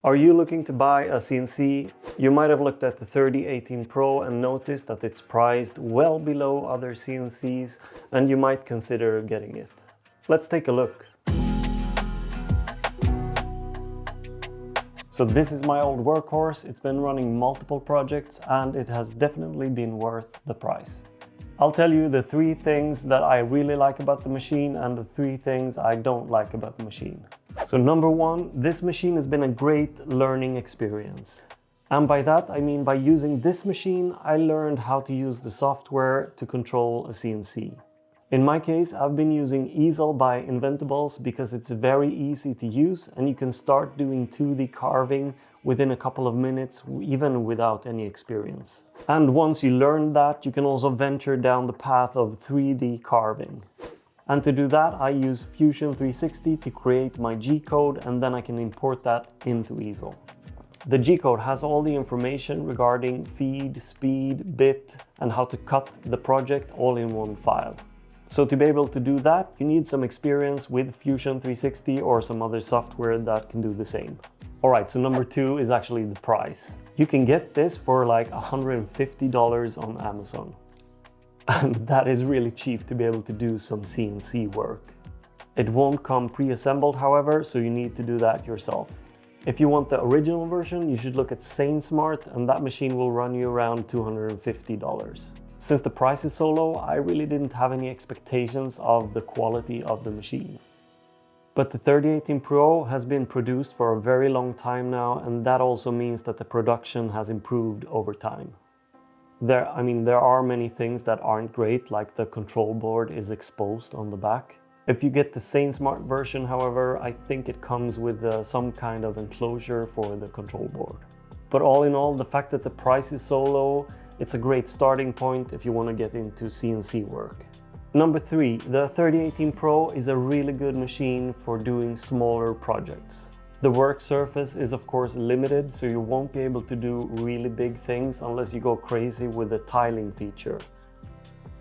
Are you looking to buy a CNC? You might have looked at the 3018 Pro and noticed that it's priced well below other CNCs, and you might consider getting it. Let's take a look. So this is my old workhorse. It's been running multiple projects and it has definitely been worth the price. I'll tell you the 3 things that I really like about the machine and the 3 things I don't like about the machine. So number 1, this machine has been a great learning experience. And by that I mean by using this machine, I learned how to use the software to control a CNC. In my case, I've been using Easel by Inventables because it's very easy to use and you can start doing 2D carving within a couple of minutes, even without any experience. And once you learn that, you can also venture down the path of 3D carving. And to do that, I use Fusion 360 to create my G-code, and then I can import that into Easel. The G-code has all the information regarding feed, speed, bit, and how to cut the project all in one file. So to be able to do that, you need some experience with Fusion 360 or some other software that can do the same. Alright, so number 2 is actually the price. You can get this for like $150 on Amazon. And that is really cheap to be able to do some CNC work. It won't come pre-assembled, however, so you need to do that yourself. If you want the original version, you should look at SainSmart, and that machine will run you around $250. Since the price is so low, I really didn't have any expectations of the quality of the machine. But the 3018 Pro has been produced for a very long time now, and that also means that the production has improved over time. There are many things that aren't great, like the control board is exposed on the back. If you get the SainSmart version, however, I think it comes with some kind of enclosure for the control board. But all in all, the fact that the price is so low, it's a great starting point if you want to get into CNC work. Number 3, the 3018 Pro is a really good machine for doing smaller projects. The work surface is of course limited, so you won't be able to do really big things unless you go crazy with the tiling feature.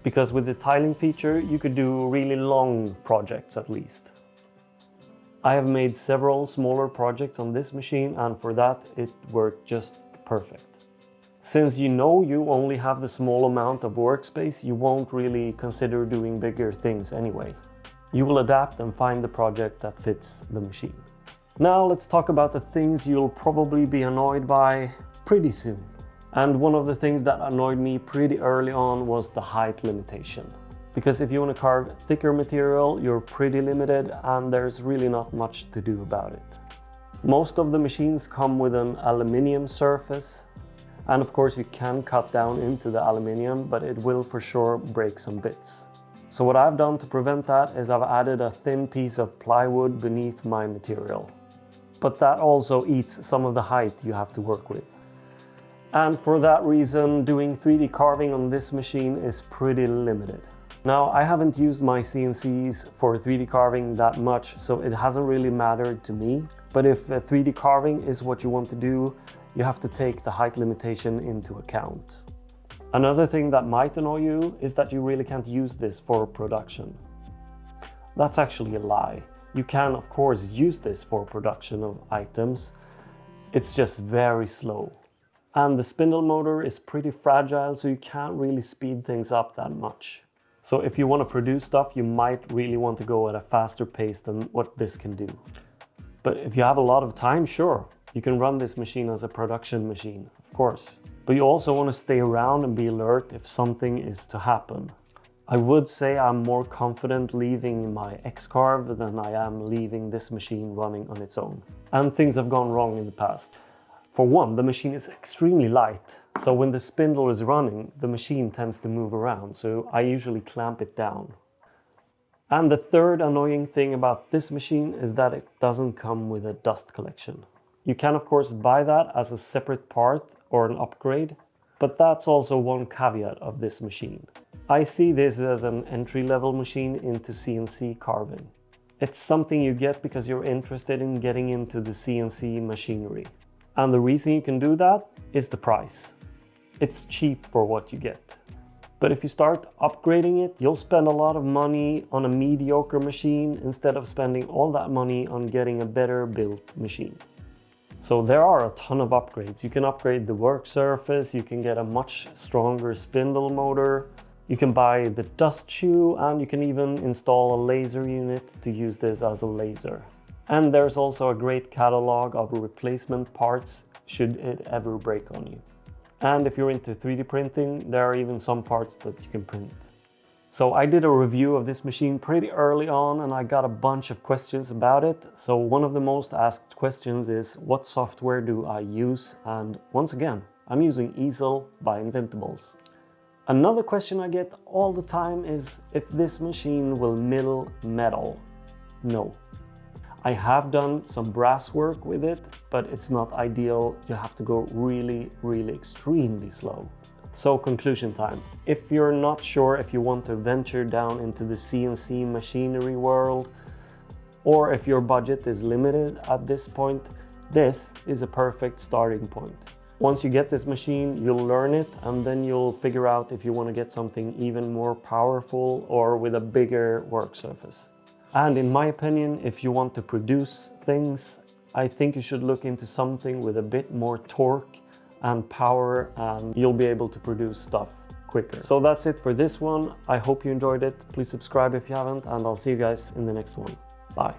Because with the tiling feature, you could do really long projects at least. I have made several smaller projects on this machine, and for that it worked just perfect. Since you know you only have the small amount of workspace, you won't really consider doing bigger things anyway. You will adapt and find the project that fits the machine. Now let's talk about the things you'll probably be annoyed by pretty soon. And one of the things that annoyed me pretty early on was the height limitation. Because if you want to carve thicker material, you're pretty limited and there's really not much to do about it. Most of the machines come with an aluminium surface, and of course you can cut down into the aluminium, but it will for sure break some bits. So what I've done to prevent that is I've added a thin piece of plywood beneath my material. But that also eats some of the height you have to work with. And for that reason, doing 3D carving on this machine is pretty limited. Now, I haven't used my CNCs for 3D carving that much, so it hasn't really mattered to me. But if 3D carving is what you want to do, you have to take the height limitation into account. Another thing that might annoy you is that you really can't use this for production. That's actually a lie. You can, of course, use this for production of items. It's just very slow. And the spindle motor is pretty fragile, so you can't really speed things up that much. So if you want to produce stuff, you might really want to go at a faster pace than what this can do. But if you have a lot of time, sure, you can run this machine as a production machine, of course. But you also want to stay around and be alert if something is to happen. I would say I'm more confident leaving my X-Carve than I am leaving this machine running on its own. And things have gone wrong in the past. For one, the machine is extremely light, so when the spindle is running, the machine tends to move around, so I usually clamp it down. And the third annoying thing about this machine is that it doesn't come with a dust collection. You can of course buy that as a separate part or an upgrade, but that's also one caveat of this machine. I see this as an entry-level machine into CNC carving. It's something you get because you're interested in getting into the CNC machinery. And the reason you can do that is the price. It's cheap for what you get. But if you start upgrading it, you'll spend a lot of money on a mediocre machine instead of spending all that money on getting a better built machine. So there are a ton of upgrades. You can upgrade the work surface, you can get a much stronger spindle motor, you can buy the dust shoe, and you can even install a laser unit to use this as a laser. And there's also a great catalog of replacement parts should it ever break on you. And if you're into 3D printing, there are even some parts that you can print. So I did a review of this machine pretty early on and I got a bunch of questions about it. So one of the most asked questions is, what software do I use? And once again, I'm using Easel by Inventables. Another question I get all the time is if this machine will mill metal. No. I have done some brass work with it, but it's not ideal. You have to go really, really extremely slow. So conclusion time. If you're not sure if you want to venture down into the CNC machinery world, or if your budget is limited at this point, this is a perfect starting point. Once you get this machine, you'll learn it, and then you'll figure out if you want to get something even more powerful or with a bigger work surface. And in my opinion, if you want to produce things, I think you should look into something with a bit more torque and power, and you'll be able to produce stuff quicker. So that's it for this one. I hope you enjoyed it. Please subscribe if you haven't, and I'll see you guys in the next one. Bye.